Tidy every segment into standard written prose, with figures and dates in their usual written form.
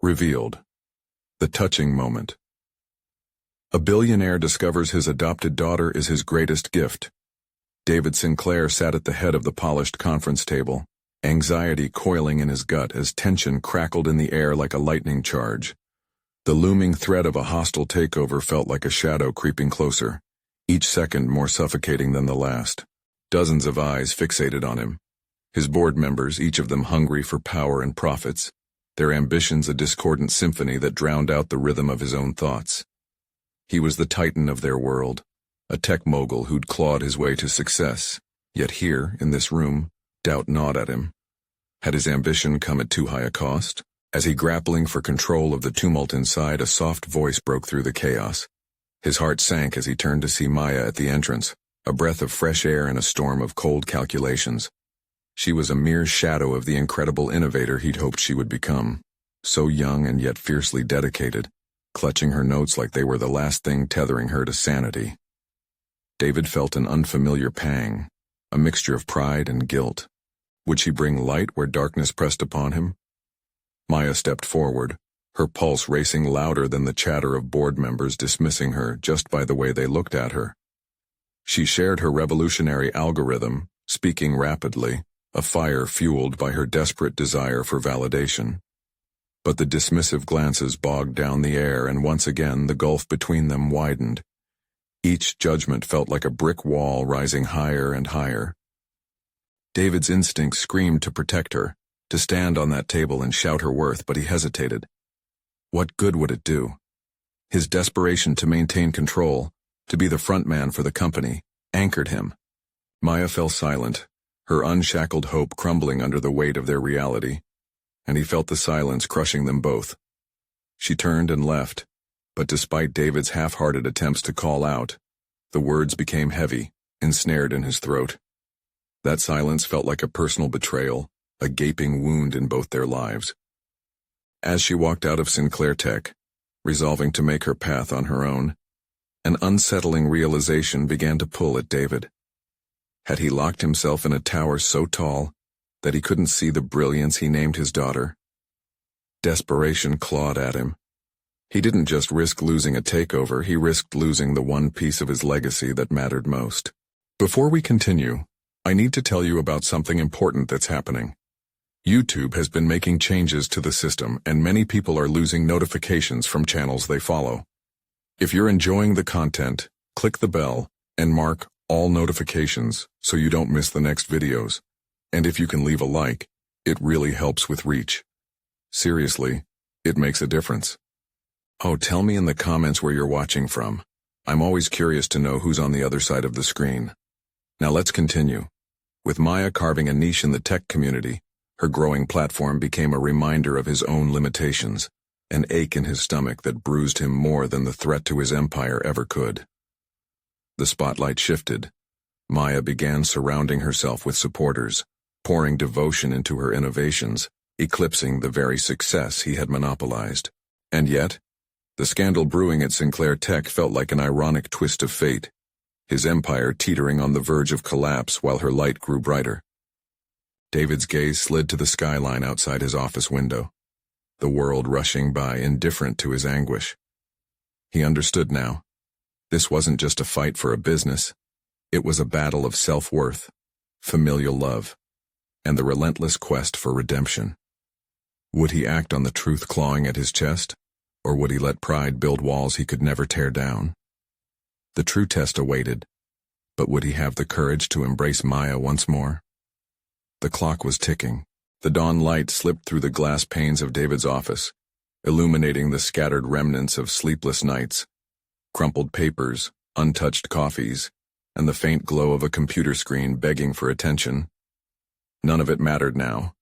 Revealed. The touching moment. A billionaire discovers his adopted daughter is his greatest gift. David Sinclair sat at the head of the polished conference table, anxiety coiling in his gut as tension crackled in the air like a lightning charge. The looming threat of a hostile takeover felt like a shadow creeping closer, each second more suffocating than the last. Dozens of eyes fixated on him. His board members, each of them hungry for power and profits, their ambitions a discordant symphony that drowned out the rhythm of his own thoughts. He was the titan of their world, a tech mogul who'd clawed his way to success, yet here, in this room, doubt gnawed at him. Had his ambition come at too high a cost? As he grappling for control of the tumult inside, a soft voice broke through the chaos. His heart sank as he turned to see Maya at the entrance, a breath of fresh air in a storm of cold calculations. She was a mere shadow of the incredible innovator he'd hoped she would become, so young and yet fiercely dedicated, clutching her notes like they were the last thing tethering her to sanity. David felt an unfamiliar pang, a mixture of pride and guilt. Would she bring light where darkness pressed upon him? Maya stepped forward, her pulse racing louder than the chatter of board members dismissing her just by the way they looked at her. She shared her revolutionary algorithm, speaking rapidly, a fire fueled by her desperate desire for validation. But the dismissive glances bogged down the air, and once again the gulf between them widened. Each judgment felt like a brick wall rising higher and higher. David's instincts screamed to protect her, to stand on that table and shout her worth, but he hesitated. What good would it do? His desperation to maintain control, to be the front man for the company, anchored him. Maya fell silent, her unshackled hope crumbling under the weight of their reality, and he felt the silence crushing them both. She turned and left, but despite David's half-hearted attempts to call out, the words became heavy, ensnared in his throat. That silence felt like a personal betrayal, a gaping wound in both their lives. As she walked out of Sinclair Tech, resolving to make her path on her own, an unsettling realization began to pull at David. Had he locked himself in a tower so tall that he couldn't see the brilliance he named his daughter? Desperation clawed at him. He didn't just risk losing a takeover, he risked losing the one piece of his legacy that mattered most. Before we continue, I need to tell you about something important that's happening. YouTube has been making changes to the system, and many people are losing notifications from channels they follow. If you're enjoying the content, click the bell and mark all notifications so you don't miss the next videos. And if you can leave a like, it really helps with reach. Seriously, it makes a difference. Oh, tell me in the comments where you're watching from. I'm always curious to know who's on the other side of the screen. Now let's continue. With Maya carving a niche in the tech community, her growing platform became a reminder of his own limitations, an ache in his stomach that bruised him more than the threat to his empire ever could. The spotlight shifted. Maya began surrounding herself with supporters, pouring devotion into her innovations, eclipsing the very success he had monopolized. And yet, the scandal brewing at Sinclair Tech felt like an ironic twist of fate, his empire teetering on the verge of collapse while her light grew brighter. David's gaze slid to the skyline outside his office window, the world rushing by indifferent to his anguish. He understood now. This wasn't just a fight for a business. It was a battle of self-worth, familial love, and the relentless quest for redemption. Would he act on the truth clawing at his chest, or would he let pride build walls he could never tear down? The true test awaited, but would he have the courage to embrace Maya once more? The clock was ticking. The dawn light slipped through the glass panes of David's office, illuminating the scattered remnants of sleepless nights, crumpled papers, untouched coffees, and the faint glow of a computer screen begging for attention. None of it mattered now.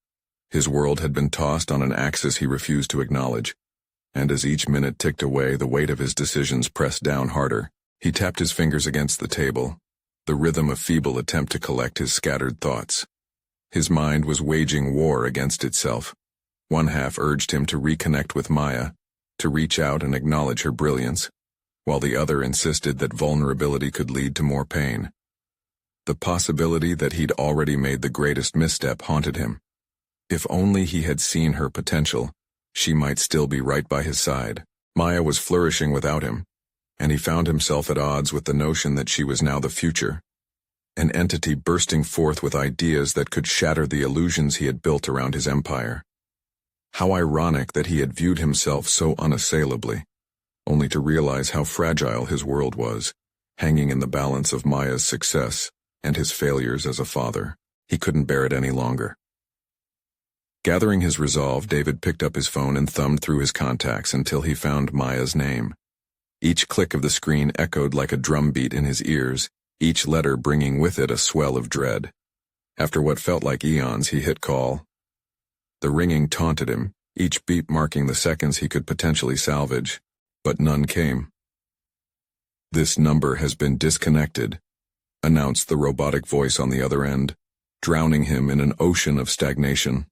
His world had been tossed on an axis he refused to acknowledge, and as each minute ticked away, the weight of his decisions pressed down harder. He tapped his fingers against the table, the rhythm of feeble attempt to collect his scattered thoughts. His mind was waging war against itself. One half urged him to reconnect with Maya, to reach out and acknowledge her brilliance, while the other insisted that vulnerability could lead to more pain. The possibility that he'd already made the greatest misstep haunted him. If only he had seen her potential, she might still be right by his side. Maya was flourishing without him, and he found himself at odds with the notion that she was now the future, an entity bursting forth with ideas that could shatter the illusions he had built around his empire. How ironic that he had viewed himself so unassailably, only to realize how fragile his world was, hanging in the balance of Maya's success and his failures as a father. He couldn't bear it any longer. Gathering his resolve, David picked up his phone and thumbed through his contacts until he found Maya's name. Each click of the screen echoed like a drumbeat in his ears, each letter bringing with it a swell of dread. After what felt like eons, he hit call. The ringing taunted him, each beep marking the seconds he could potentially salvage, but none came. "This number has been disconnected," announced the robotic voice on the other end, drowning him in an ocean of stagnation.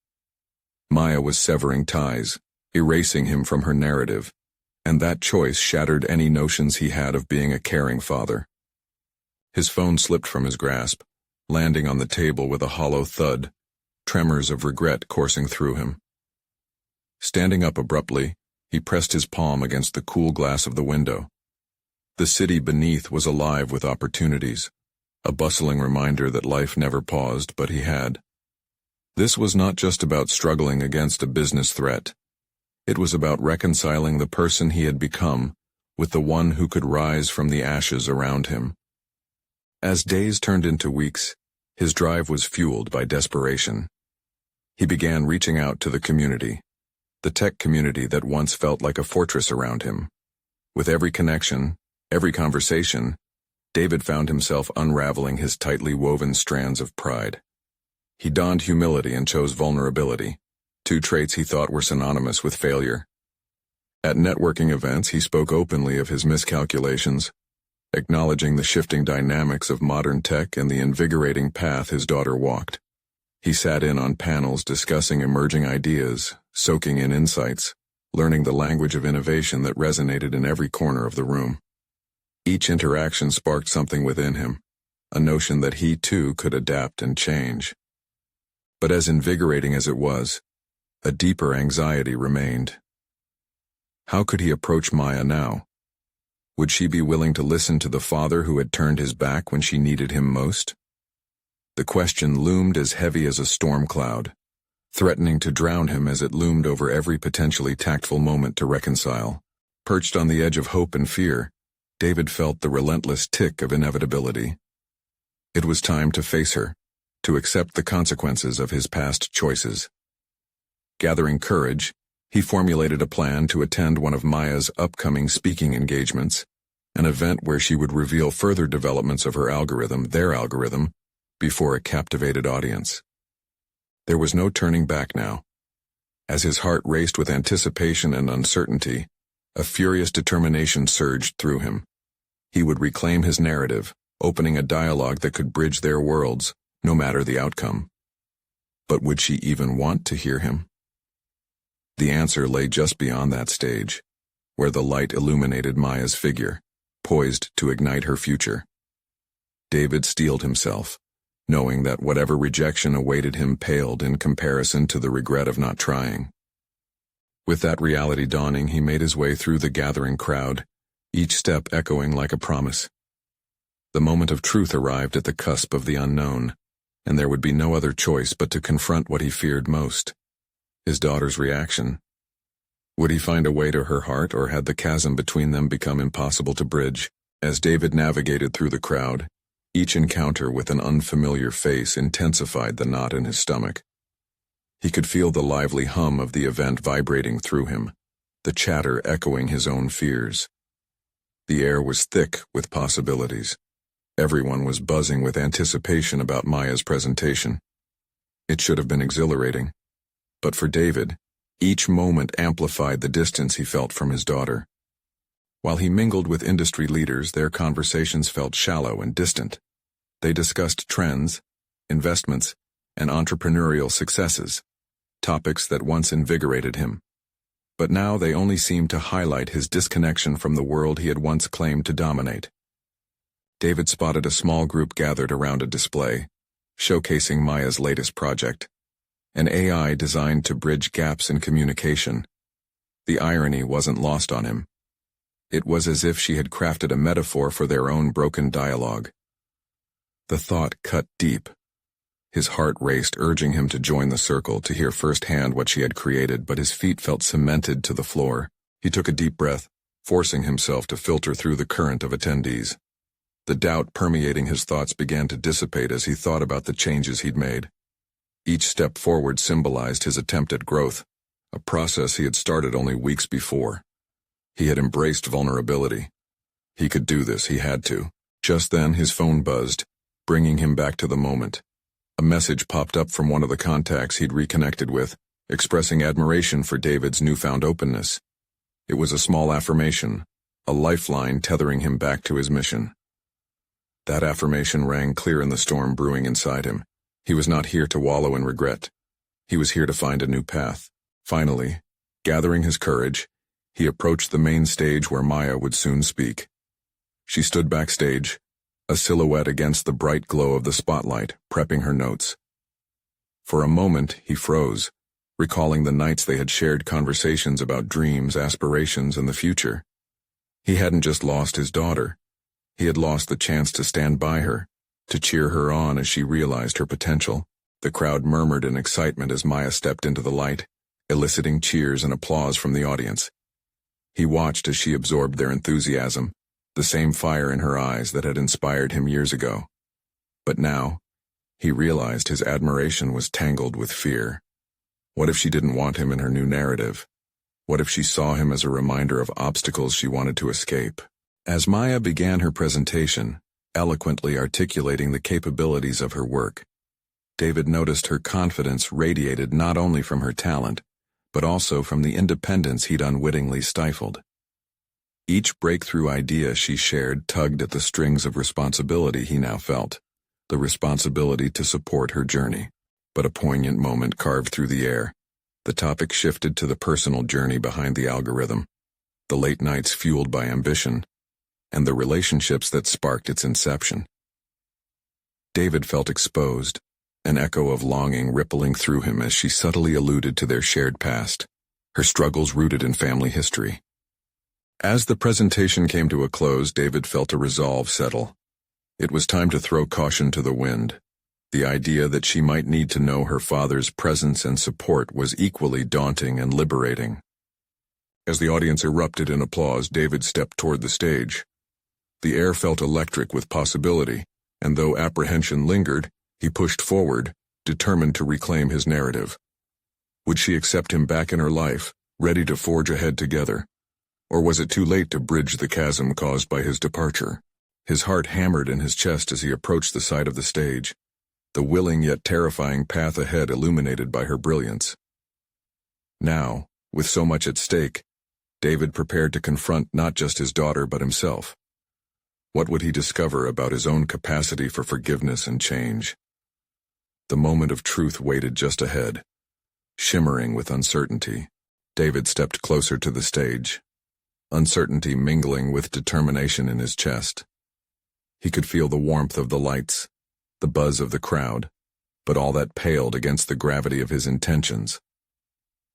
Maya was severing ties, erasing him from her narrative, and that choice shattered any notions he had of being a caring father. His phone slipped from his grasp, landing on the table with a hollow thud, tremors of regret coursing through him. Standing up abruptly, he pressed his palm against the cool glass of the window. The city beneath was alive with opportunities, a bustling reminder that life never paused, but he had. This was not just about struggling against a business threat. It was about reconciling the person he had become with the one who could rise from the ashes around him. As days turned into weeks, his drive was fueled by desperation. He began reaching out to the community, the tech community that once felt like a fortress around him. With every connection, every conversation, David found himself unraveling his tightly woven strands of pride. He donned humility and chose vulnerability, two traits he thought were synonymous with failure. At networking events, he spoke openly of his miscalculations, acknowledging the shifting dynamics of modern tech and the invigorating path his daughter walked. He sat in on panels discussing emerging ideas, soaking in insights, learning the language of innovation that resonated in every corner of the room. Each interaction sparked something within him, a notion that he too could adapt and change. But as invigorating as it was, a deeper anxiety remained. How could he approach Maya now? Would she be willing to listen to the father who had turned his back when she needed him most? The question loomed as heavy as a storm cloud, threatening to drown him as it loomed over every potentially tactful moment to reconcile. Perched on the edge of hope and fear, David felt the relentless tick of inevitability. It was time to face her, to accept the consequences of his past choices. Gathering courage, he formulated a plan to attend one of Maya's upcoming speaking engagements, an event where she would reveal further developments of her algorithm, their algorithm, before a captivated audience. There was no turning back now. As his heart raced with anticipation and uncertainty, a furious determination surged through him. He would reclaim his narrative, opening a dialogue that could bridge their worlds, no matter the outcome. But would she even want to hear him? The answer lay just beyond that stage, where the light illuminated Maya's figure, poised to ignite her future. David steeled himself, knowing that whatever rejection awaited him paled in comparison to the regret of not trying. With that reality dawning, he made his way through the gathering crowd, each step echoing like a promise. The moment of truth arrived at the cusp of the unknown, and there would be no other choice but to confront what he feared most. His daughter's reaction. Would he find a way to her heart, or had the chasm between them become impossible to bridge? As David navigated through the crowd, each encounter with an unfamiliar face intensified the knot in his stomach. He could feel the lively hum of the event vibrating through him, the chatter echoing his own fears. The air was thick with possibilities. Everyone was buzzing with anticipation about Maya's presentation. It should have been exhilarating. But for David, each moment amplified the distance he felt from his daughter. While he mingled with industry leaders, their conversations felt shallow and distant. They discussed trends, investments, and entrepreneurial successes, topics that once invigorated him. But now they only seemed to highlight his disconnection from the world he had once claimed to dominate. David spotted a small group gathered around a display, showcasing Maya's latest project, an AI designed to bridge gaps in communication, The irony wasn't lost on him. It was as if she had crafted a metaphor for their own broken dialogue. The thought cut deep. His heart raced, urging him to join the circle, to hear firsthand what she had created, but his feet felt cemented to the floor. He took a deep breath, forcing himself to filter through the current of attendees. The doubt permeating his thoughts began to dissipate as he thought about the changes he'd made. Each step forward symbolized his attempt at growth, a process he had started only weeks before. He had embraced vulnerability. He could do this, he had to. Just then his phone buzzed, bringing him back to the moment. A message popped up from one of the contacts he'd reconnected with, expressing admiration for David's newfound openness. It was a small affirmation, a lifeline tethering him back to his mission. That affirmation rang clear in the storm brewing inside him. He was not here to wallow in regret. He was here to find a new path. Finally, gathering his courage, he approached the main stage where Maya would soon speak. She stood backstage, a silhouette against the bright glow of the spotlight, prepping her notes. For a moment, he froze, recalling the nights they had shared conversations about dreams, aspirations, and the future. He hadn't just lost his daughter. He had lost the chance to stand by her, to cheer her on as she realized her potential. The crowd murmured in excitement as Maya stepped into the light, eliciting cheers and applause from the audience. He watched as she absorbed their enthusiasm, the same fire in her eyes that had inspired him years ago. But now, he realized his admiration was tangled with fear. What if she didn't want him in her new narrative? What if she saw him as a reminder of obstacles she wanted to escape? As Maya began her presentation, eloquently articulating the capabilities of her work, David noticed her confidence radiated not only from her talent, but also from the independence he'd unwittingly stifled. Each breakthrough idea she shared tugged at the strings of responsibility he now felt, the responsibility to support her journey. But a poignant moment carved through the air. The topic shifted to the personal journey behind the algorithm, the late nights fueled by ambition, and the relationships that sparked its inception. David felt exposed, an echo of longing rippling through him as she subtly alluded to their shared past, her struggles rooted in family history. As the presentation came to a close, David felt a resolve settle. It was time to throw caution to the wind. The idea that she might need to know her father's presence and support was equally daunting and liberating. As the audience erupted in applause, David stepped toward the stage. The air felt electric with possibility, and though apprehension lingered, he pushed forward, determined to reclaim his narrative. Would she accept him back in her life, ready to forge ahead together? Or was it too late to bridge the chasm caused by his departure? His heart hammered in his chest as he approached the side of the stage, the willing yet terrifying path ahead illuminated by her brilliance. Now, with so much at stake, David prepared to confront not just his daughter but himself. What would he discover about his own capacity for forgiveness and change? The moment of truth waited just ahead, shimmering with uncertainty. David stepped closer to the stage, uncertainty mingling with determination in his chest. He could feel the warmth of the lights, the buzz of the crowd, but all that paled against the gravity of his intentions.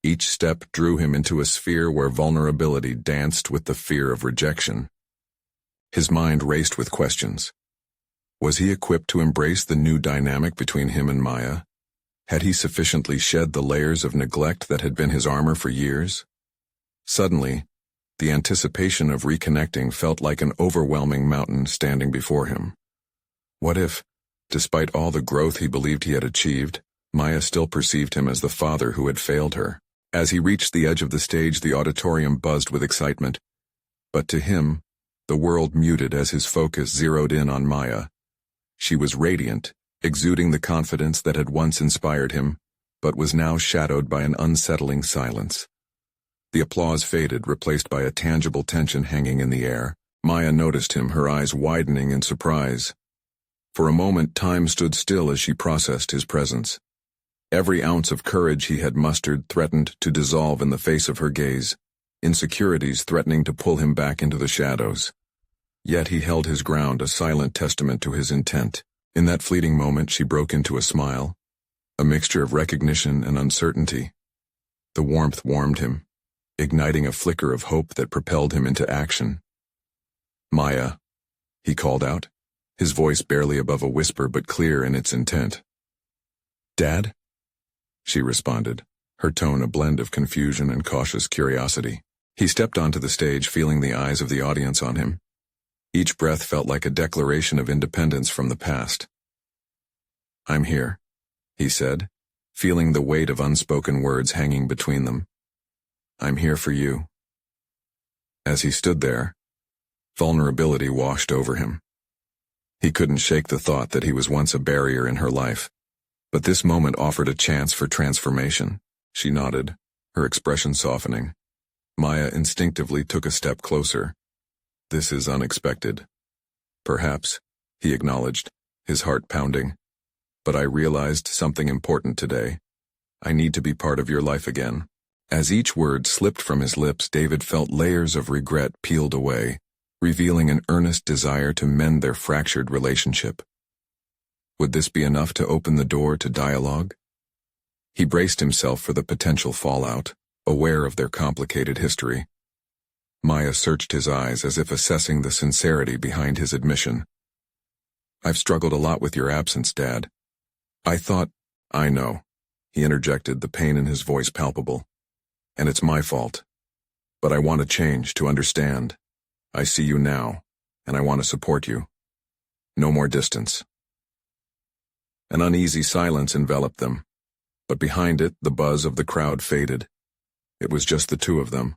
Each step drew him into a sphere where vulnerability danced with the fear of rejection. His mind raced with questions. Was he equipped to embrace the new dynamic between him and Maya? Had he sufficiently shed the layers of neglect that had been his armor for years? Suddenly, the anticipation of reconnecting felt like an overwhelming mountain standing before him. What if, despite all the growth he believed he had achieved, Maya still perceived him as the father who had failed her? As he reached the edge of the stage, the auditorium buzzed with excitement. But to him, the world muted as his focus zeroed in on Maya. She was radiant, exuding the confidence that had once inspired him, but was now shadowed by an unsettling silence. The applause faded, replaced by a tangible tension hanging in the air. Maya noticed him, her eyes widening in surprise. For a moment, time stood still as she processed his presence. Every ounce of courage he had mustered threatened to dissolve in the face of her gaze, insecurities threatening to pull him back into the shadows. Yet he held his ground, a silent testament to his intent. In that fleeting moment, she broke into a smile, a mixture of recognition and uncertainty. The warmth warmed him, igniting a flicker of hope that propelled him into action. "Maya," he called out, his voice barely above a whisper but clear in its intent. "Dad?" she responded, her tone a blend of confusion and cautious curiosity. He stepped onto the stage, feeling the eyes of the audience on him. Each breath felt like a declaration of independence from the past. "I'm here," he said, feeling the weight of unspoken words hanging between them. "I'm here for you." As he stood there, vulnerability washed over him. He couldn't shake the thought that he was once a barrier in her life, but this moment offered a chance for transformation. She nodded, her expression softening. Maya instinctively took a step closer. "This is unexpected." "Perhaps," he acknowledged, his heart pounding. "But I realized something important today. I need to be part of your life again." As each word slipped from his lips, David felt layers of regret peeled away, revealing an earnest desire to mend their fractured relationship. Would this be enough to open the door to dialogue? He braced himself for the potential fallout, aware of their complicated history. Maya searched his eyes as if assessing the sincerity behind his admission. "I've struggled a lot with your absence, Dad. I thought—" "I know," he interjected, the pain in his voice palpable. "And it's my fault. But I want to change, to understand. I see you now, and I want to support you. No more distance." An uneasy silence enveloped them, but behind it the buzz of the crowd faded. It was just the two of them,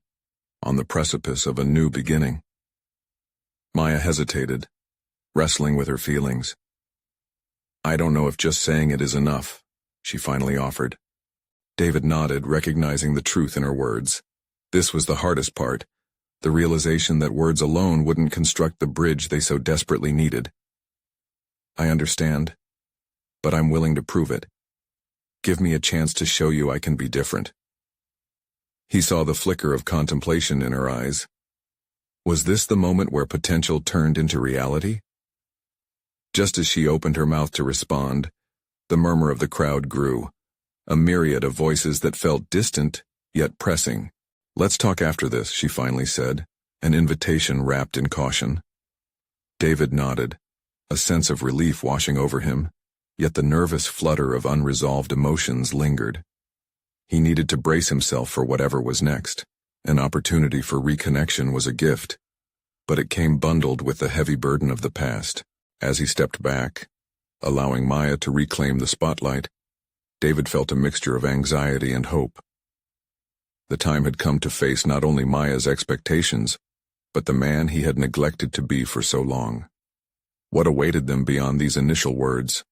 on the precipice of a new beginning. Maya hesitated, wrestling with her feelings. "I don't know if just saying it is enough," she finally offered. David nodded, recognizing the truth in her words. This was the hardest part, the realization that words alone wouldn't construct the bridge they so desperately needed. "I understand, but I'm willing to prove it. Give me a chance to show you I can be different." He saw the flicker of contemplation in her eyes. Was this the moment where potential turned into reality? Just as she opened her mouth to respond, the murmur of the crowd grew, a myriad of voices that felt distant, yet pressing. "Let's talk after this," she finally said, an invitation wrapped in caution. David nodded, a sense of relief washing over him, yet the nervous flutter of unresolved emotions lingered. He needed to brace himself for whatever was next. An opportunity for reconnection was a gift, but it came bundled with the heavy burden of the past. As he stepped back, allowing Maya to reclaim the spotlight, David felt a mixture of anxiety and hope. The time had come to face not only Maya's expectations, but the man he had neglected to be for so long. What awaited them beyond these initial words?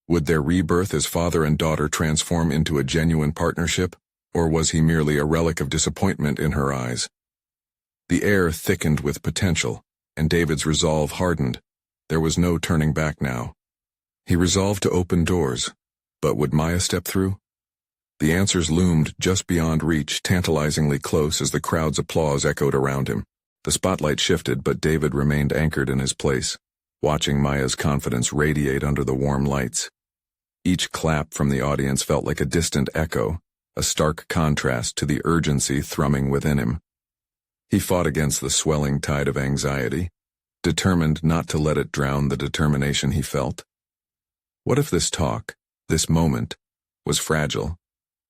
Would their rebirth as father and daughter transform into a genuine partnership, or was he merely a relic of disappointment in her eyes? The air thickened with potential, and David's resolve hardened. There was no turning back now. He resolved to open doors, but would Maya step through? The answers loomed just beyond reach, tantalizingly close as the crowd's applause echoed around him. The spotlight shifted, but David remained anchored in his place, watching Maya's confidence radiate under the warm lights. Each clap from the audience felt like a distant echo, a stark contrast to the urgency thrumming within him. He fought against the swelling tide of anxiety, determined not to let it drown the determination he felt. What if this talk, this moment, was fragile,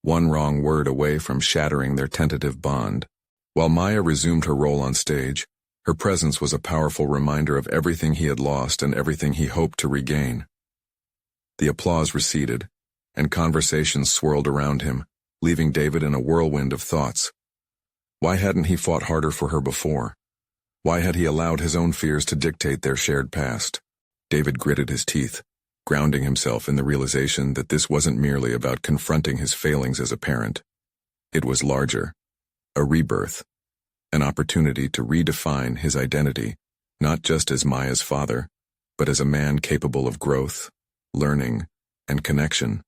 one wrong word away from shattering their tentative bond? While Maya resumed her role on stage, her presence was a powerful reminder of everything he had lost and everything he hoped to regain. The applause receded, and conversations swirled around him, leaving David in a whirlwind of thoughts. Why hadn't he fought harder for her before? Why had he allowed his own fears to dictate their shared past? David gritted his teeth, grounding himself in the realization that this wasn't merely about confronting his failings as a parent. It was larger, a rebirth, an opportunity to redefine his identity, not just as Maya's father, but as a man capable of growth, learning, and connection.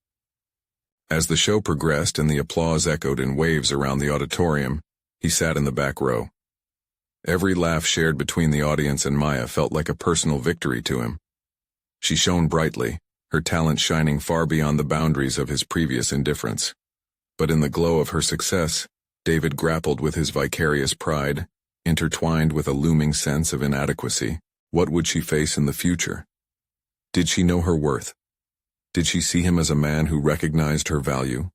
As the show progressed and the applause echoed in waves around the auditorium, he sat in the back row. Every laugh shared between the audience and Maya felt like a personal victory to him. She shone brightly, her talent shining far beyond the boundaries of his previous indifference. But in the glow of her success, David grappled with his vicarious pride, intertwined with a looming sense of inadequacy. What would she face in the future? Did she know her worth? Did she see him as a man who recognized her value?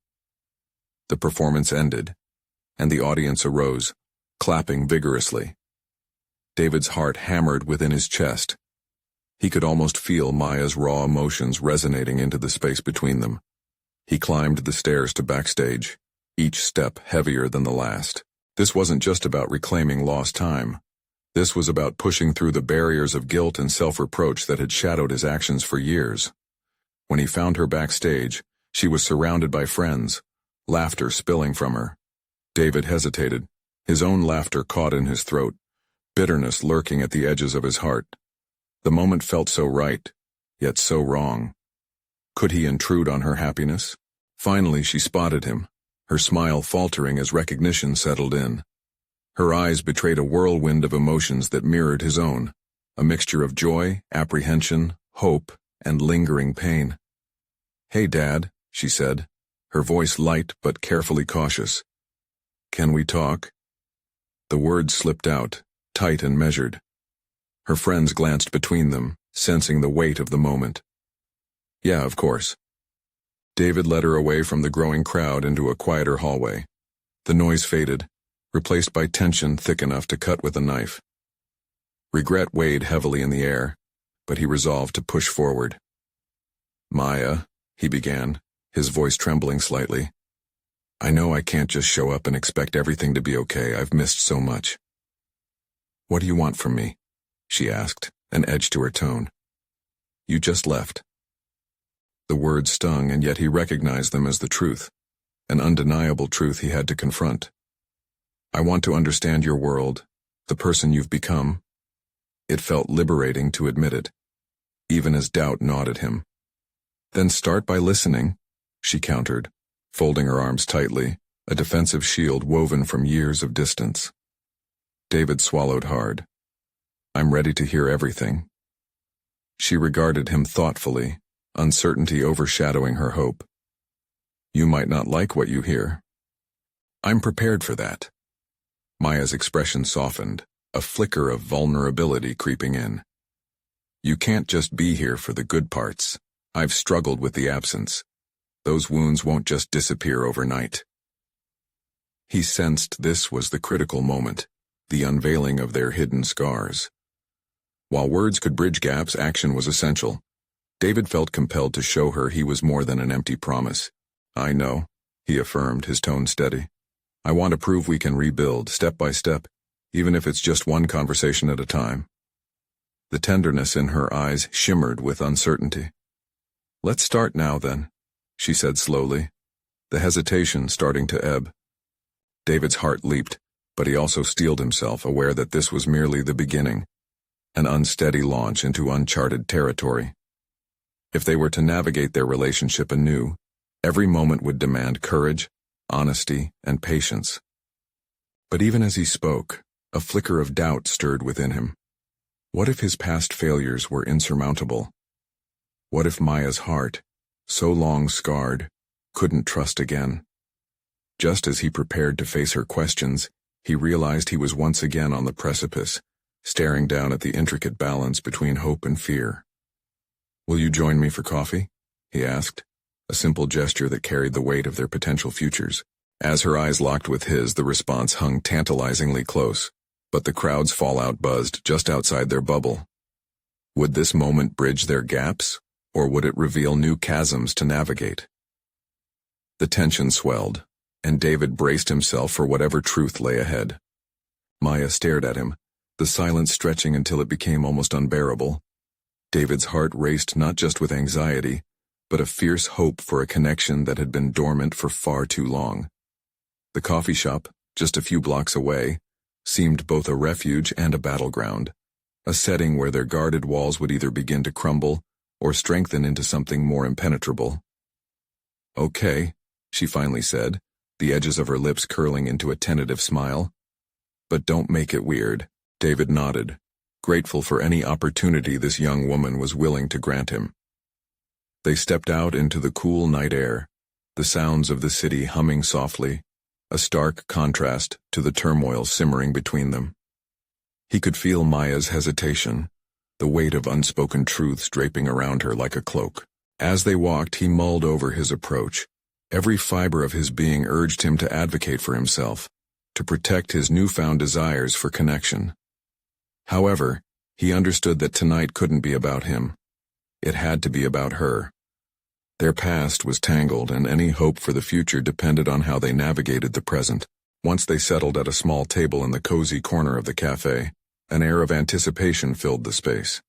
The performance ended, and the audience arose, clapping vigorously. David's heart hammered within his chest. He could almost feel Maya's raw emotions resonating into the space between them. He climbed the stairs to backstage, each step heavier than the last. This wasn't just about reclaiming lost time. This was about pushing through the barriers of guilt and self-reproach that had shadowed his actions for years. When he found her backstage, she was surrounded by friends, laughter spilling from her. David hesitated, his own laughter caught in his throat, bitterness lurking at the edges of his heart. The moment felt so right, yet so wrong. Could he intrude on her happiness? Finally she spotted him, her smile faltering as recognition settled in. Her eyes betrayed a whirlwind of emotions that mirrored his own, a mixture of joy, apprehension, hope, and lingering pain. "Hey, Dad," she said, her voice light but carefully cautious. "Can we talk?" The words slipped out, tight and measured. Her friends glanced between them, sensing the weight of the moment. "Yeah, of course." David led her away from the growing crowd into a quieter hallway. The noise faded, replaced by tension thick enough to cut with a knife. Regret weighed heavily in the air, but he resolved to push forward. "Maya," he began, his voice trembling slightly. "I know I can't just show up and expect everything to be okay. I've missed so much." "What do you want from me?" she asked, an edge to her tone. "You just left." The words stung, and yet he recognized them as the truth, an undeniable truth he had to confront. "I want to understand your world, the person you've become." It felt liberating to admit it, even as doubt gnawed at him. "Then start by listening," she countered, folding her arms tightly, a defensive shield woven from years of distance. David swallowed hard. "I'm ready to hear everything." She regarded him thoughtfully, uncertainty overshadowing her hope. "You might not like what you hear." "I'm prepared for that." Maya's expression softened, a flicker of vulnerability creeping in. "You can't just be here for the good parts. I've struggled with the absence. Those wounds won't just disappear overnight." He sensed this was the critical moment, the unveiling of their hidden scars. While words could bridge gaps, action was essential. David felt compelled to show her he was more than an empty promise. "I know," he affirmed, his tone steady. "I want to prove we can rebuild, step by step, even if it's just one conversation at a time." The tenderness in her eyes shimmered with uncertainty. "Let's start now, then," she said slowly, the hesitation starting to ebb. David's heart leaped, but he also steeled himself, aware that this was merely the beginning, an unsteady launch into uncharted territory. If they were to navigate their relationship anew, every moment would demand courage, honesty, and patience. But even as he spoke, a flicker of doubt stirred within him. What if his past failures were insurmountable? What if Maya's heart, so long scarred, couldn't trust again? Just as he prepared to face her questions, he realized he was once again on the precipice, staring down at the intricate balance between hope and fear. "Will you join me for coffee?" he asked, a simple gesture that carried the weight of their potential futures. As her eyes locked with his, the response hung tantalizingly close, but the crowd's fallout buzzed just outside their bubble. Would this moment bridge their gaps, or would it reveal new chasms to navigate? The tension swelled, and David braced himself for whatever truth lay ahead. Maya stared at him, the silence stretching until it became almost unbearable. David's heart raced not just with anxiety, but a fierce hope for a connection that had been dormant for far too long. The coffee shop, just a few blocks away, seemed both a refuge and a battleground, a setting where their guarded walls would either begin to crumble or strengthen into something more impenetrable. "Okay," she finally said, the edges of her lips curling into a tentative smile. "But don't make it weird." David nodded, grateful for any opportunity this young woman was willing to grant him. They stepped out into the cool night air, the sounds of the city humming softly, a stark contrast to the turmoil simmering between them. He could feel Maya's hesitation, the weight of unspoken truths draping around her like a cloak. As they walked, he mulled over his approach. Every fiber of his being urged him to advocate for himself, to protect his newfound desires for connection. However, he understood that tonight couldn't be about him. It had to be about her. Their past was tangled, and any hope for the future depended on how they navigated the present. Once they settled at a small table in the cozy corner of the cafe, an air of anticipation filled the space.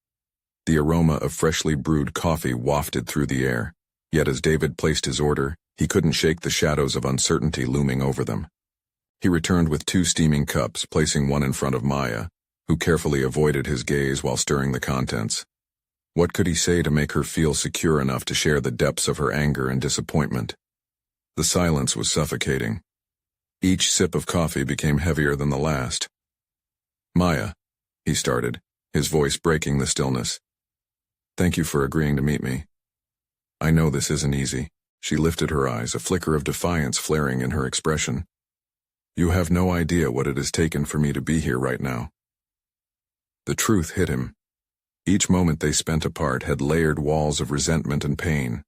The aroma of freshly brewed coffee wafted through the air, yet as David placed his order, he couldn't shake the shadows of uncertainty looming over them. He returned with 2 steaming cups, placing one in front of Maya, who carefully avoided his gaze while stirring the contents. What could he say to make her feel secure enough to share the depths of her anger and disappointment? The silence was suffocating. Each sip of coffee became heavier than the last. "Maya," he started, his voice breaking the stillness. "Thank you for agreeing to meet me. I know this isn't easy." She lifted her eyes, a flicker of defiance flaring in her expression. "You have no idea what it has taken for me to be here right now." The truth hit him. Each moment they spent apart had layered walls of resentment and pain.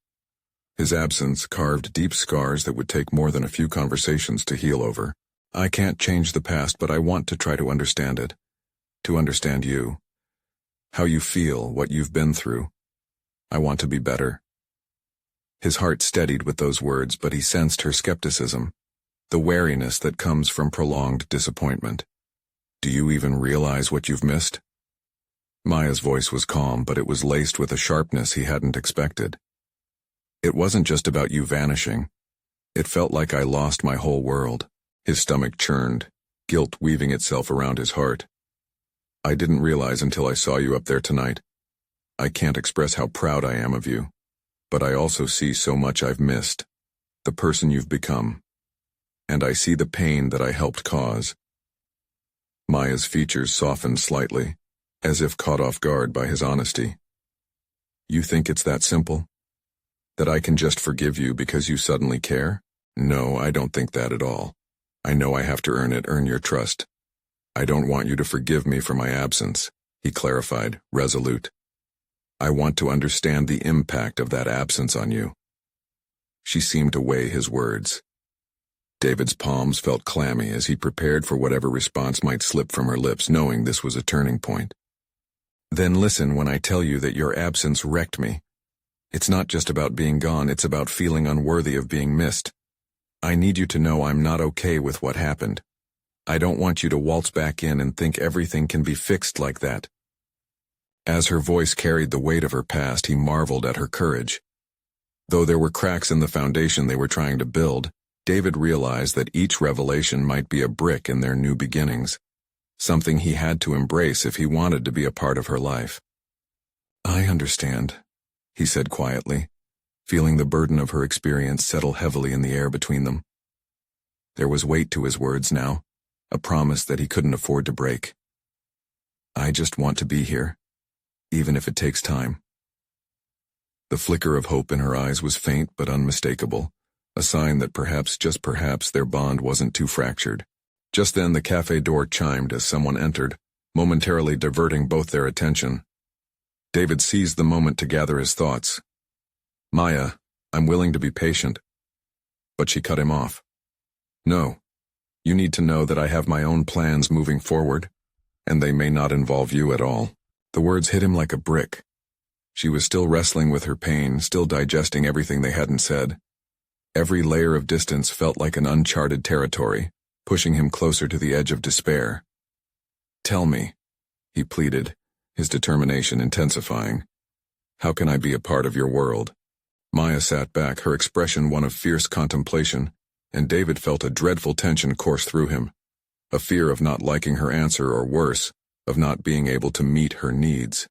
His absence carved deep scars that would take more than a few conversations to heal over. "I can't change the past, but I want to try to understand it. To understand you. How you feel, what you've been through. I want to be better." His heart steadied with those words, but he sensed her skepticism, the wariness that comes from prolonged disappointment. "Do you even realize what you've missed?" Maya's voice was calm, but it was laced with a sharpness he hadn't expected. "It wasn't just about you vanishing. It felt like I lost my whole world." His stomach churned, guilt weaving itself around his heart. "I didn't realize until I saw you up there tonight. I can't express how proud I am of you. But I also see so much I've missed, the person you've become. And I see the pain that I helped cause." Maya's features softened slightly, as if caught off guard by his honesty. "You think it's that simple? That I can just forgive you because you suddenly care? No, I don't think that at all. I know I have to earn your trust. I don't want you to forgive me for my absence," he clarified, resolute. "I want to understand the impact of that absence on you." She seemed to weigh his words. David's palms felt clammy as he prepared for whatever response might slip from her lips, knowing this was a turning point. "Then listen when I tell you that your absence wrecked me. It's not just about being gone, it's about feeling unworthy of being missed. I need you to know I'm not okay with what happened. I don't want you to waltz back in and think everything can be fixed like that." As her voice carried the weight of her past, he marveled at her courage. Though there were cracks in the foundation they were trying to build, David realized that each revelation might be a brick in their new beginnings, something he had to embrace if he wanted to be a part of her life. "I understand," he said quietly, feeling the burden of her experience settle heavily in the air between them. There was weight to his words now, a promise that he couldn't afford to break. "I just want to be here, even if it takes time." The flicker of hope in her eyes was faint but unmistakable, a sign that perhaps, just perhaps, their bond wasn't too fractured. Just then the cafe door chimed as someone entered, momentarily diverting both their attention. David seized the moment to gather his thoughts. "Maya, I'm willing to be patient." But she cut him off. "No, you need to know that I have my own plans moving forward, and they may not involve you at all." The words hit him like a brick. She was still wrestling with her pain, still digesting everything they hadn't said. Every layer of distance felt like an uncharted territory, pushing him closer to the edge of despair. "Tell me," he pleaded, his determination intensifying. "How can I be a part of your world?" Maya sat back, her expression one of fierce contemplation, and David felt a dreadful tension course through him, a fear of not liking her answer, or worse, of not being able to meet her needs.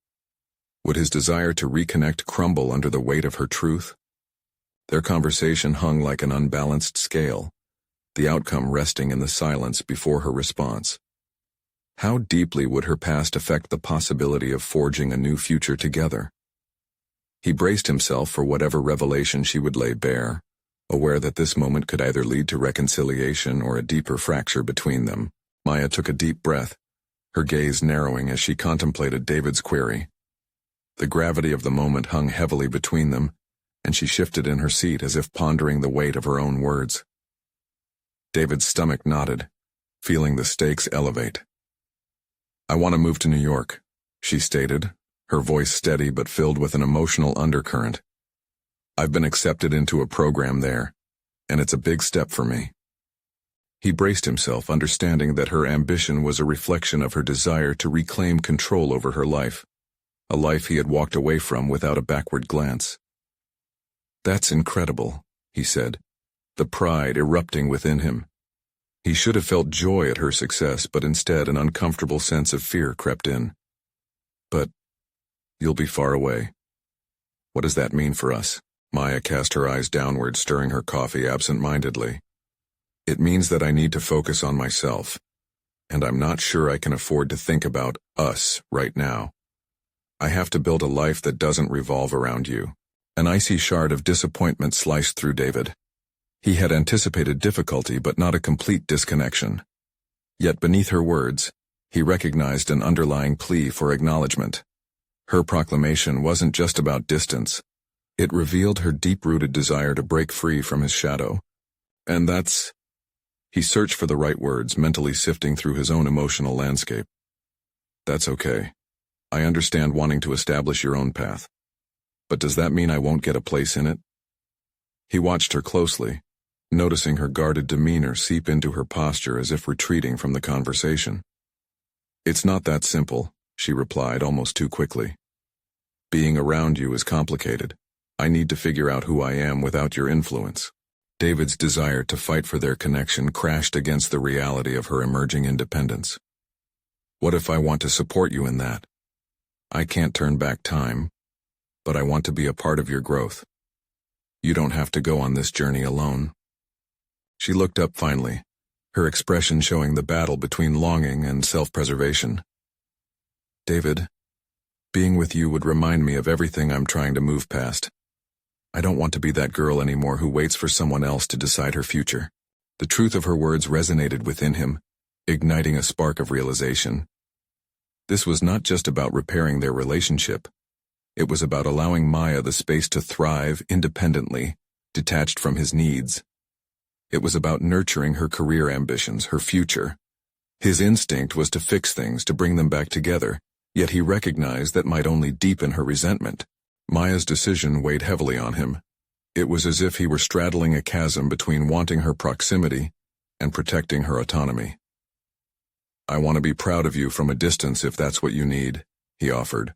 Would his desire to reconnect crumble under the weight of her truth? Their conversation hung like an unbalanced scale, the outcome resting in the silence before her response. How deeply would her past affect the possibility of forging a new future together? He braced himself for whatever revelation she would lay bare, Aware that this moment could either lead to reconciliation or a deeper fracture between them, Maya took a deep breath, her gaze narrowing as she contemplated David's query. The gravity of the moment hung heavily between them, and she shifted in her seat as if pondering the weight of her own words. David's stomach knotted, feeling the stakes elevate. "I want to move to New York," she stated, her voice steady but filled with an emotional undercurrent. "I've been accepted into a program there, and it's a big step for me." He braced himself, understanding that her ambition was a reflection of her desire to reclaim control over her life, a life he had walked away from without a backward glance. "That's incredible," he said, the pride erupting within him. He should have felt joy at her success, but instead an uncomfortable sense of fear crept in. "But you'll be far away. What does that mean for us?" Maya cast her eyes downward, stirring her coffee absent-mindedly. "It means that I need to focus on myself, and I'm not sure I can afford to think about us right now. I have to build a life that doesn't revolve around you." An icy shard of disappointment sliced through David. He had anticipated difficulty but not a complete disconnection. Yet beneath her words, he recognized an underlying plea for acknowledgement. Her proclamation wasn't just about distance. It revealed her deep-rooted desire to break free from his shadow. And that's... He searched for the right words, mentally sifting through his own emotional landscape. "That's okay. I understand wanting to establish your own path. But does that mean I won't get a place in it?" He watched her closely, noticing her guarded demeanor seep into her posture as if retreating from the conversation. "It's not that simple," she replied almost too quickly. "Being around you is complicated. I need to figure out who I am without your influence." David's desire to fight for their connection crashed against the reality of her emerging independence. "What if I want to support you in that? I can't turn back time, but I want to be a part of your growth. You don't have to go on this journey alone." She looked up finally, her expression showing the battle between longing and self-preservation. "David, being with you would remind me of everything I'm trying to move past. I don't want to be that girl anymore who waits for someone else to decide her future." The truth of her words resonated within him, igniting a spark of realization. This was not just about repairing their relationship. It was about allowing Maya the space to thrive independently, detached from his needs. It was about nurturing her career ambitions, her future. His instinct was to fix things, to bring them back together, yet he recognized that might only deepen her resentment. Maya's decision weighed heavily on him. It was as if he were straddling a chasm between wanting her proximity and protecting her autonomy. "I want to be proud of you from a distance if that's what you need," he offered,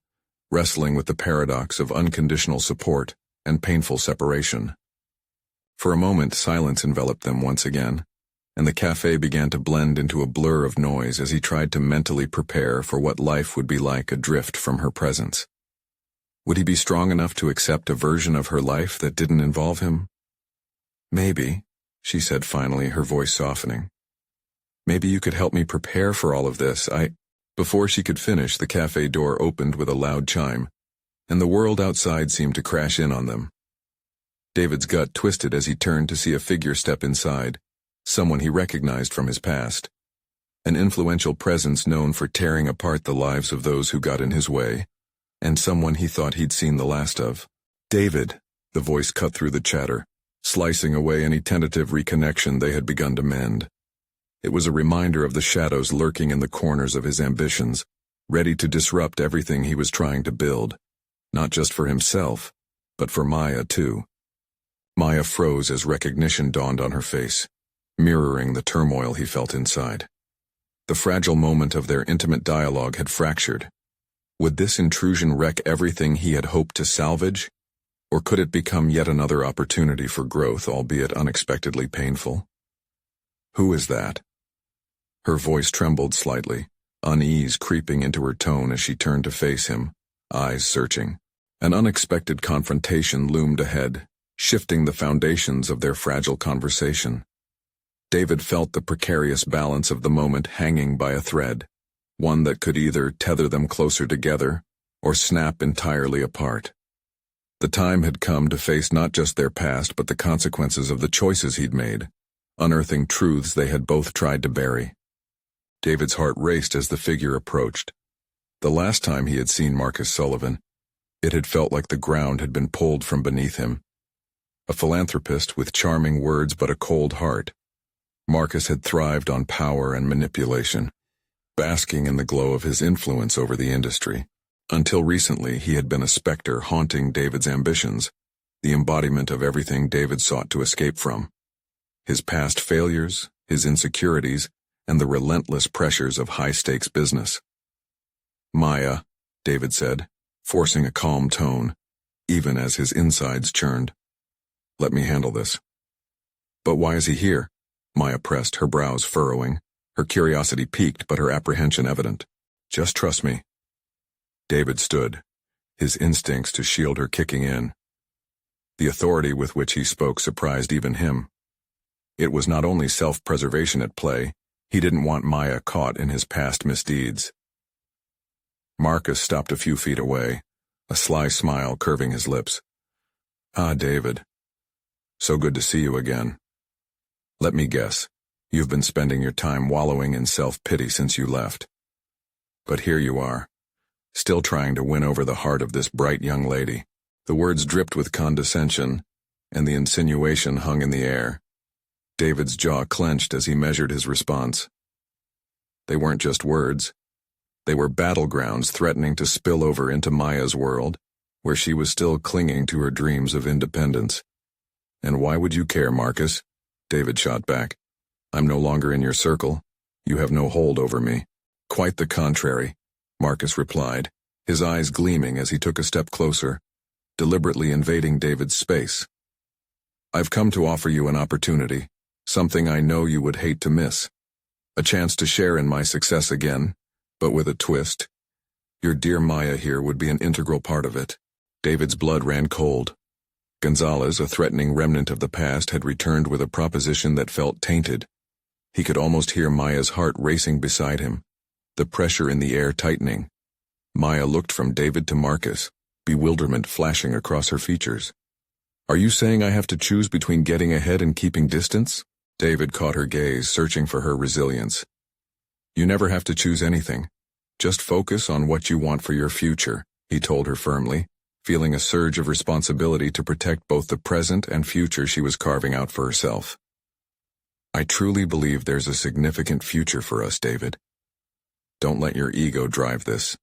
wrestling with the paradox of unconditional support and painful separation. For a moment, silence enveloped them once again, and the cafe began to blend into a blur of noise as he tried to mentally prepare for what life would be like adrift from her presence. Would he be strong enough to accept a version of her life that didn't involve him? "Maybe," she said finally, her voice softening. "Maybe you could help me prepare for all of this. Before she could finish, the cafe door opened with a loud chime, and the world outside seemed to crash in on them. David's gut twisted as he turned to see a figure step inside, someone he recognized from his past. An influential presence known for tearing apart the lives of those who got in his way, and someone he thought he'd seen the last of. "David," the voice cut through the chatter, slicing away any tentative reconnection they had begun to mend. It was a reminder of the shadows lurking in the corners of his ambitions, ready to disrupt everything he was trying to build, not just for himself, but for Maya too. Maya froze as recognition dawned on her face, mirroring the turmoil he felt inside. The fragile moment of their intimate dialogue had fractured. Would this intrusion wreck everything he had hoped to salvage, or could it become yet another opportunity for growth, albeit unexpectedly painful? "Who is that?" Her voice trembled slightly, unease creeping into her tone as she turned to face him, eyes searching. An unexpected confrontation loomed ahead, shifting the foundations of their fragile conversation. David felt the precarious balance of the moment hanging by a thread, one that could either tether them closer together or snap entirely apart. The time had come to face not just their past but the consequences of the choices he'd made, unearthing truths they had both tried to bury. David's heart raced as the figure approached. The last time he had seen Marcus Sullivan, it had felt like the ground had been pulled from beneath him. A philanthropist with charming words but a cold heart, Marcus had thrived on power and manipulation, basking in the glow of his influence over the industry. Until recently, he had been a specter haunting David's ambitions, the embodiment of everything David sought to escape from. His past failures, his insecurities, and the relentless pressures of high-stakes business. "Maya," David said, forcing a calm tone, even as his insides churned. "Let me handle this." "But why is he here?" Maya pressed, her brows furrowing, her curiosity piqued but her apprehension evident. "Just trust me." David stood, his instincts to shield her kicking in. The authority with which he spoke surprised even him. It was not only self-preservation at play, he didn't want Maya caught in his past misdeeds. Marcus stopped a few feet away, a sly smile curving his lips. "Ah, David. So good to see you again. Let me guess, you've been spending your time wallowing in self-pity since you left. But here you are, still trying to win over the heart of this bright young lady." The words dripped with condescension, and the insinuation hung in the air. David's jaw clenched as he measured his response. They weren't just words. They were battlegrounds threatening to spill over into Maya's world, where she was still clinging to her dreams of independence. "And why would you care, Marcus?" David shot back. "I'm no longer in your circle. You have no hold over me." "Quite the contrary," Marcus replied, his eyes gleaming as he took a step closer, deliberately invading David's space. "I've come to offer you an opportunity, something I know you would hate to miss. A chance to share in my success again, but with a twist. Your dear Maya here would be an integral part of it." David's blood ran cold. Gonzalez, a threatening remnant of the past, had returned with a proposition that felt tainted. He could almost hear Maya's heart racing beside him, the pressure in the air tightening. Maya looked from David to Marcus, bewilderment flashing across her features. "Are you saying I have to choose between getting ahead and keeping distance?" David caught her gaze, searching for her resilience. "You never have to choose anything. Just focus on what you want for your future," he told her firmly, feeling a surge of responsibility to protect both the present and future she was carving out for herself. "I truly believe there's a significant future for us, David. Don't let your ego drive this.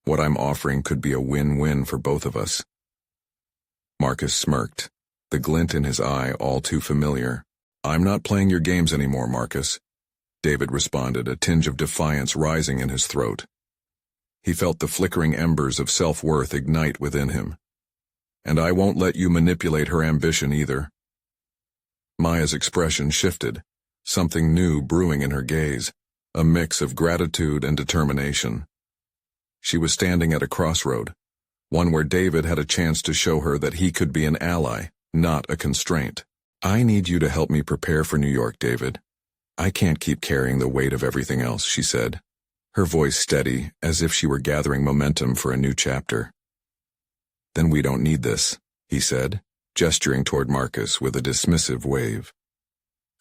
What I'm offering could be a win-win for both of us." Marcus smirked, the glint in his eye all too familiar. "I'm not playing your games anymore, Marcus," David responded, a tinge of defiance rising in his throat. He felt the flickering embers of self-worth ignite within him. "And I won't let you manipulate her ambition either." Maya's expression shifted, something new brewing in her gaze, a mix of gratitude and determination. She was standing at a crossroad, one where David had a chance to show her that he could be an ally, not a constraint. "I need you to help me prepare for New York, David. I can't keep carrying the weight of everything else," she said, her voice steady, as if she were gathering momentum for a new chapter. "Then we don't need this," he said, gesturing toward Marcus with a dismissive wave.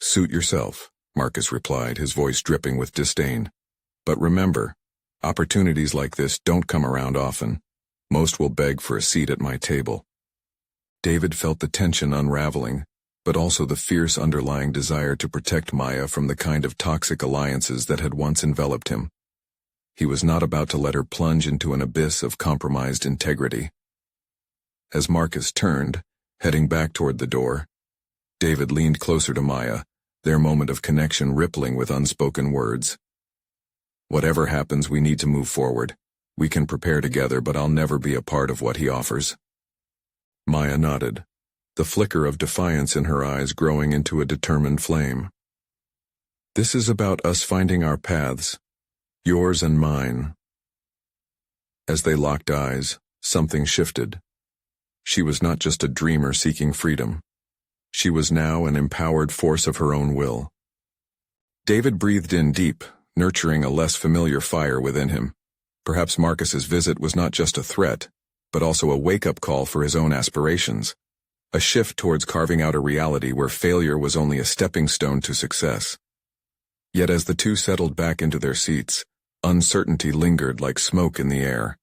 "Suit yourself," Marcus replied, his voice dripping with disdain. "But remember, opportunities like this don't come around often. Most will beg for a seat at my table." David felt the tension unraveling, but also the fierce underlying desire to protect Maya from the kind of toxic alliances that had once enveloped him. He was not about to let her plunge into an abyss of compromised integrity. As Marcus turned, heading back toward the door, David leaned closer to Maya, their moment of connection rippling with unspoken words. "Whatever happens, we need to move forward. We can prepare together, but I'll never be a part of what he offers." Maya nodded, the flicker of defiance in her eyes growing into a determined flame. "This is about us finding our paths, yours and mine." As they locked eyes, something shifted. She was not just a dreamer seeking freedom. She was now an empowered force of her own will. David breathed in deep, nurturing a less familiar fire within him. Perhaps Marcus's visit was not just a threat, but also a wake-up call for his own aspirations, a shift towards carving out a reality where failure was only a stepping stone to success. Yet as the two settled back into their seats, uncertainty lingered like smoke in the air.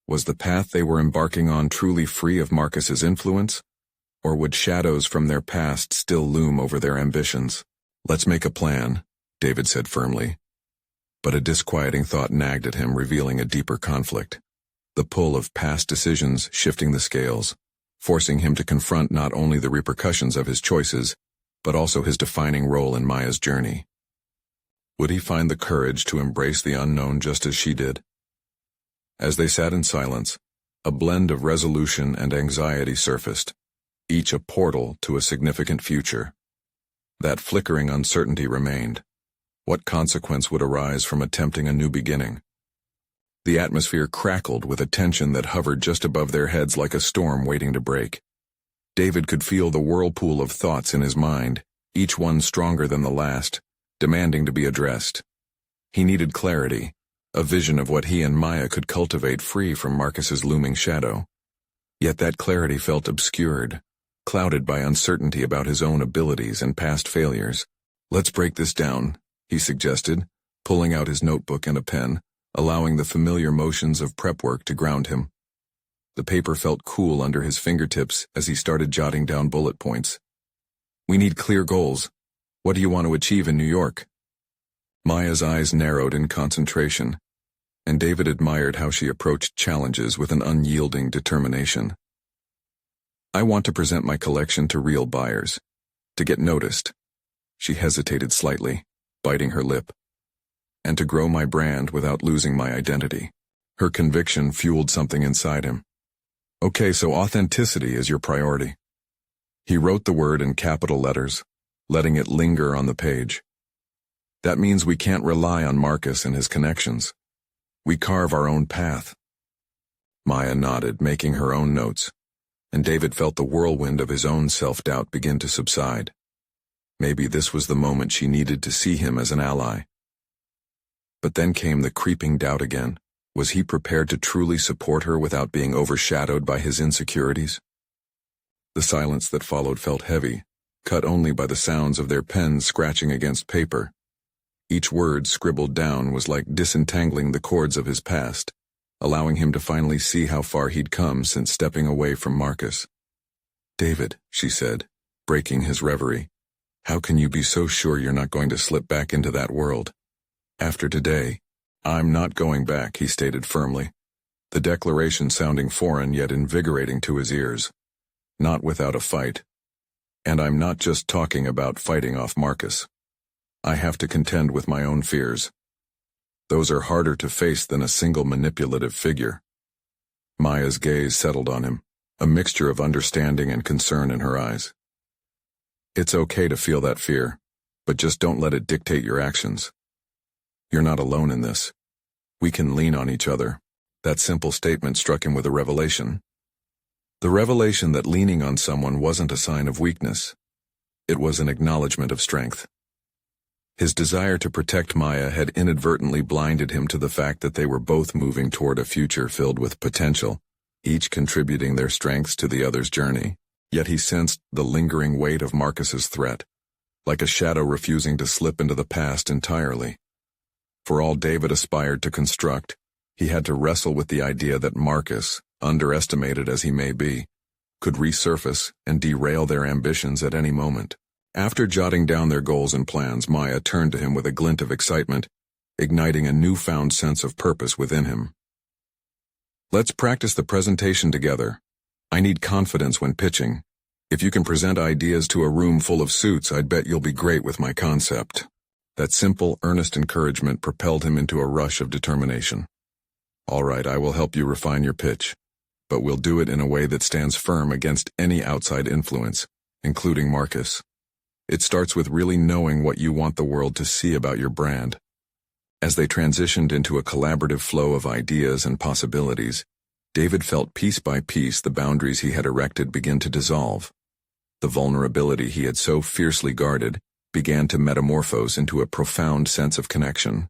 Was the path they were embarking on truly free of Marcus's influence? Or would shadows from their past still loom over their ambitions? "Let's make a plan," David said firmly. But a disquieting thought nagged at him, revealing a deeper conflict. The pull of past decisions shifting the scales, forcing him to confront not only the repercussions of his choices, but also his defining role in Maya's journey. Would he find the courage to embrace the unknown just as she did? As they sat in silence, a blend of resolution and anxiety surfaced, each a portal to a significant future. That flickering uncertainty remained. What consequence would arise from attempting a new beginning? The atmosphere crackled with a tension that hovered just above their heads like a storm waiting to break. David could feel the whirlpool of thoughts in his mind, each one stronger than the last, demanding to be addressed. He needed clarity, a vision of what he and Maya could cultivate free from Marcus's looming shadow. Yet that clarity felt obscured, clouded by uncertainty about his own abilities and past failures. "Let's break this down," he suggested, pulling out his notebook and a pen, allowing the familiar motions of prep work to ground him. The paper felt cool under his fingertips as he started jotting down bullet points. "We need clear goals. What do you want to achieve in New York?" Maya's eyes narrowed in concentration, and David admired how she approached challenges with an unyielding determination. "I want to present my collection to real buyers, to get noticed." She hesitated slightly, biting her lip. "And to grow my brand without losing my identity." Her conviction fueled something inside him. "Okay, so authenticity is your priority." He wrote the word in capital letters, letting it linger on the page. "That means we can't rely on Marcus and his connections. We carve our own path." Maya nodded, making her own notes, and David felt the whirlwind of his own self-doubt begin to subside. Maybe this was the moment she needed to see him as an ally. But then came the creeping doubt again. Was he prepared to truly support her without being overshadowed by his insecurities? The silence that followed felt heavy, cut only by the sounds of their pens scratching against paper. Each word scribbled down was like disentangling the cords of his past, allowing him to finally see how far he'd come since stepping away from Marcus. "David," she said, breaking his reverie, "how can you be so sure you're not going to slip back into that world? After today—" "I'm not going back," he stated firmly, the declaration sounding foreign yet invigorating to his ears. "Not without a fight. And I'm not just talking about fighting off Marcus. I have to contend with my own fears. Those are harder to face than a single manipulative figure." Maya's gaze settled on him, a mixture of understanding and concern in her eyes. "It's okay to feel that fear, but just don't let it dictate your actions. You're not alone in this. We can lean on each other." That simple statement struck him with a revelation. The revelation that leaning on someone wasn't a sign of weakness. It was an acknowledgement of strength. His desire to protect Maya had inadvertently blinded him to the fact that they were both moving toward a future filled with potential, each contributing their strengths to the other's journey. Yet he sensed the lingering weight of Marcus's threat, like a shadow refusing to slip into the past entirely. For all David aspired to construct, he had to wrestle with the idea that Marcus, underestimated as he may be, could resurface and derail their ambitions at any moment. After jotting down their goals and plans, Maya turned to him with a glint of excitement, igniting a newfound sense of purpose within him. "Let's practice the presentation together. I need confidence when pitching. If you can present ideas to a room full of suits, I'd bet you'll be great with my concept." That simple, earnest encouragement propelled him into a rush of determination. "All right, I will help you refine your pitch, but we'll do it in a way that stands firm against any outside influence, including Marcus. It starts with really knowing what you want the world to see about your brand." As they transitioned into a collaborative flow of ideas and possibilities, David felt piece by piece the boundaries he had erected begin to dissolve. The vulnerability he had so fiercely guarded began to metamorphose into a profound sense of connection.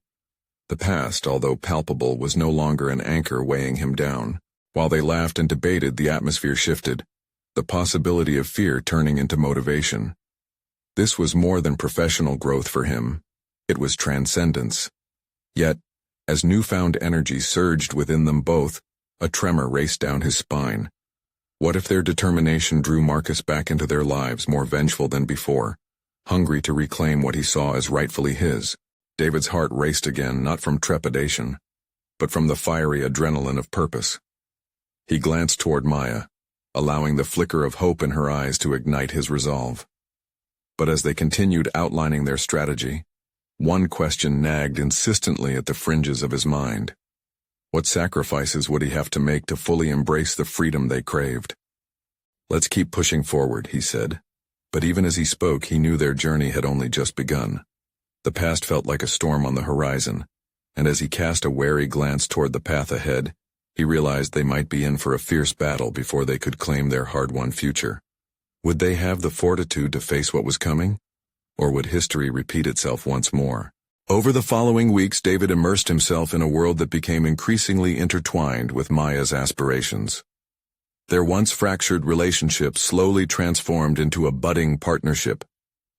The past, although palpable, was no longer an anchor weighing him down. While they laughed and debated, the atmosphere shifted, the possibility of fear turning into motivation. This was more than professional growth for him. It was transcendence. Yet, as newfound energy surged within them both, a tremor raced down his spine. What if their determination drew Marcus back into their lives, more vengeful than before, hungry to reclaim what he saw as rightfully his? David's heart raced again, not from trepidation, but from the fiery adrenaline of purpose. He glanced toward Maya, allowing the flicker of hope in her eyes to ignite his resolve. But as they continued outlining their strategy, one question nagged insistently at the fringes of his mind. What sacrifices would he have to make to fully embrace the freedom they craved? "Let's keep pushing forward," he said. But even as he spoke, he knew their journey had only just begun. The past felt like a storm on the horizon, and as he cast a wary glance toward the path ahead, he realized they might be in for a fierce battle before they could claim their hard-won future. Would they have the fortitude to face what was coming? Or would history repeat itself once more? Over the following weeks, David immersed himself in a world that became increasingly intertwined with Maya's aspirations. Their once fractured relationship slowly transformed into a budding partnership,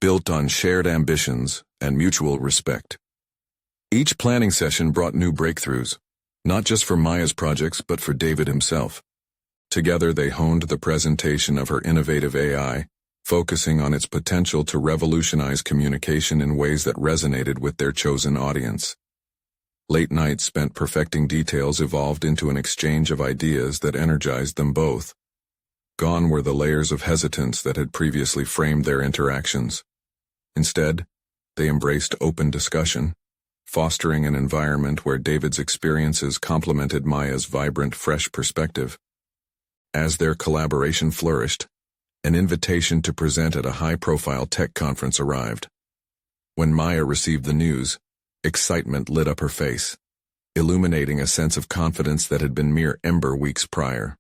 built on shared ambitions and mutual respect. Each planning session brought new breakthroughs, not just for Maya's projects but for David himself. Together they honed the presentation of her innovative AI, focusing on its potential to revolutionize communication in ways that resonated with their chosen audience. Late nights spent perfecting details evolved into an exchange of ideas that energized them both. Gone were the layers of hesitance that had previously framed their interactions. Instead, they embraced open discussion, fostering an environment where David's experiences complemented Maya's vibrant, fresh perspective. As their collaboration flourished, an invitation to present at a high-profile tech conference arrived. When Maya received the news, excitement lit up her face, illuminating a sense of confidence that had been mere ember weeks prior.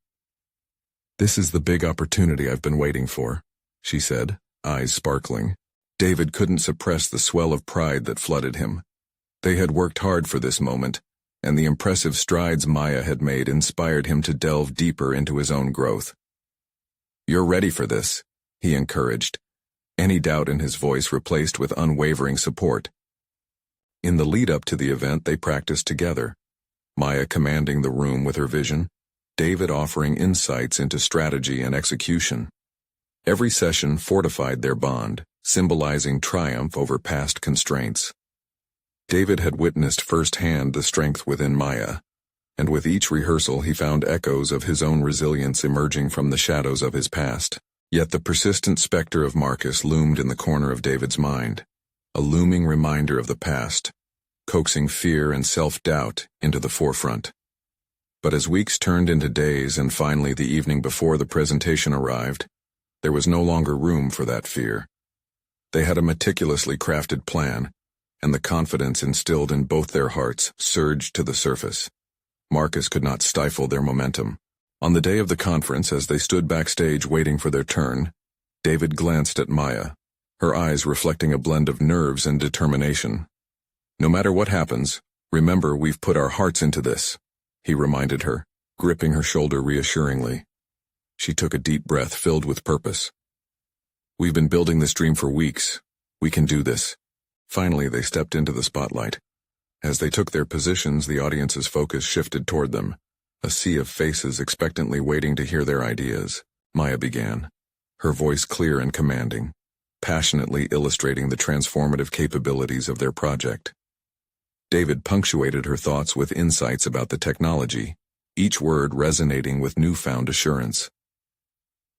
"This is the big opportunity I've been waiting for," she said, eyes sparkling. David couldn't suppress the swell of pride that flooded him. They had worked hard for this moment, and the impressive strides Maya had made inspired him to delve deeper into his own growth. "You're ready for this," he encouraged, any doubt in his voice replaced with unwavering support. In the lead-up to the event, they practiced together, Maya commanding the room with her vision, David offering insights into strategy and execution. Every session fortified their bond, symbolizing triumph over past constraints. David had witnessed firsthand the strength within Maya, and with each rehearsal he found echoes of his own resilience emerging from the shadows of his past. Yet the persistent specter of Marcus loomed in the corner of David's mind, a looming reminder of the past, coaxing fear and self-doubt into the forefront. But as weeks turned into days and finally the evening before the presentation arrived, there was no longer room for that fear. They had a meticulously crafted plan, and the confidence instilled in both their hearts surged to the surface. Marcus could not stifle their momentum. On the day of the conference, as they stood backstage waiting for their turn, David glanced at Maya, her eyes reflecting a blend of nerves and determination. "No matter what happens, remember we've put our hearts into this," he reminded her, gripping her shoulder reassuringly. She took a deep breath filled with purpose. "We've been building this dream for weeks. We can do this." Finally, they stepped into the spotlight. As they took their positions, the audience's focus shifted toward them, a sea of faces expectantly waiting to hear their ideas. Maya began, her voice clear and commanding, passionately illustrating the transformative capabilities of their project. David punctuated her thoughts with insights about the technology, each word resonating with newfound assurance.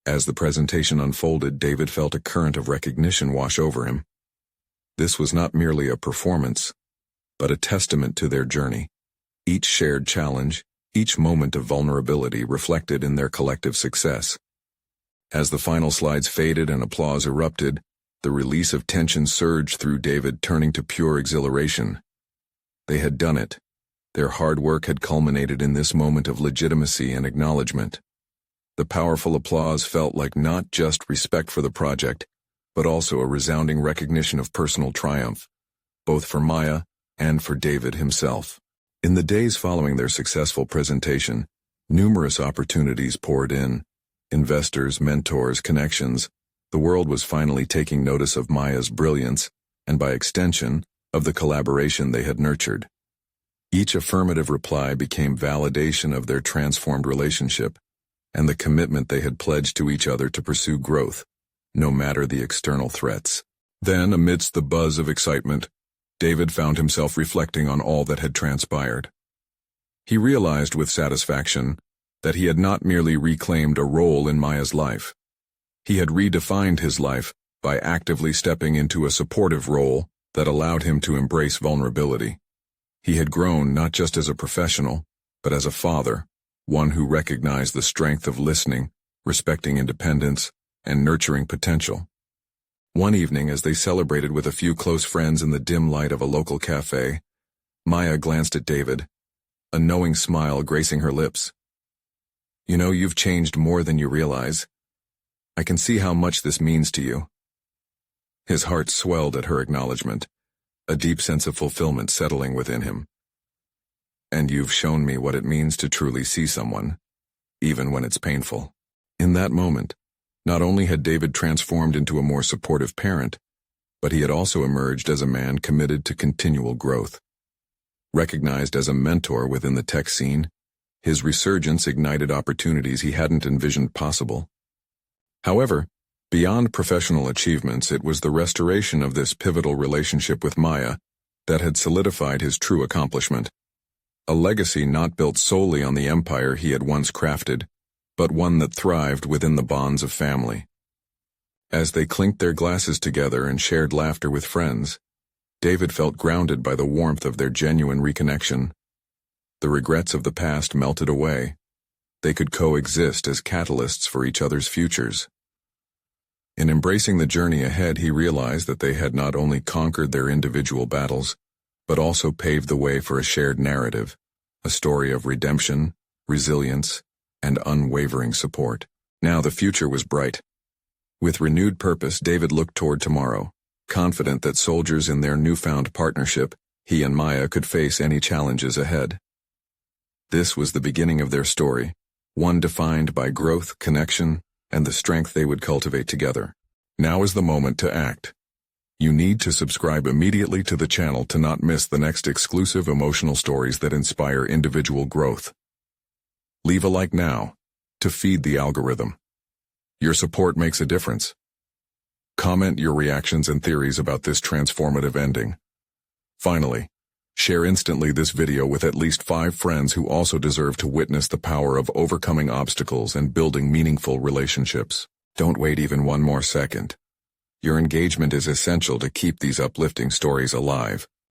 As the presentation unfolded, David felt a current of recognition wash over him. This was not merely a performance, but a testament to their journey. Each shared challenge, each moment of vulnerability reflected in their collective success. As the final slides faded and applause erupted, the release of tension surged through David, turning to pure exhilaration. They had done it. Their hard work had culminated in this moment of legitimacy and acknowledgement. The powerful applause felt like not just respect for the project, but also a resounding recognition of personal triumph, both for Maya and for David himself. In the days following their successful presentation, Numerous opportunities poured in. Investors, mentors, connections. The world was finally taking notice of Maya's brilliance, and by extension, of the collaboration they had nurtured. Each affirmative reply became validation of their transformed relationship, and the commitment they had pledged to each other to pursue growth, no matter the external threats. Then, amidst the buzz of excitement, David found himself reflecting on all that had transpired. He realized with satisfaction that he had not merely reclaimed a role in Maya's life. He had redefined his life by actively stepping into a supportive role that allowed him to embrace vulnerability. He had grown not just as a professional, but as a father, one who recognized the strength of listening, respecting independence, and nurturing potential. One evening, as they celebrated with a few close friends in the dim light of a local cafe, Maya glanced at David, a knowing smile gracing her lips. "You know, you've changed more than you realize. I can see how much this means to you." His heart swelled at her acknowledgement, a deep sense of fulfillment settling within him. "And you've shown me what it means to truly see someone, even when it's painful." In that moment, not only had David transformed into a more supportive parent, but he had also emerged as a man committed to continual growth. Recognized as a mentor within the tech scene, his resurgence ignited opportunities he hadn't envisioned possible. However, beyond professional achievements, it was the restoration of this pivotal relationship with Maya that had solidified his true accomplishment. A legacy not built solely on the empire he had once crafted, but one that thrived within the bonds of family. As they clinked their glasses together and shared laughter with friends, David felt grounded by the warmth of their genuine reconnection. The regrets of the past melted away. They could coexist as catalysts for each other's futures. In embracing the journey ahead, he realized that they had not only conquered their individual battles, but also paved the way for a shared narrative, a story of redemption, resilience, and unwavering support. Now the future was bright. With renewed purpose, David looked toward tomorrow, confident that soldiers in their newfound partnership, he and Maya could face any challenges ahead. This was the beginning of their story, one defined by growth, connection, and the strength they would cultivate together. Now is the moment to act. You need to subscribe immediately to the channel to not miss the next exclusive emotional stories that inspire individual growth. Leave a like now to feed the algorithm. Your support makes a difference. Comment your reactions and theories about this transformative ending. Finally, share instantly this video with at least 5 friends who also deserve to witness the power of overcoming obstacles and building meaningful relationships. Don't wait even one more second. Your engagement is essential to keep these uplifting stories alive.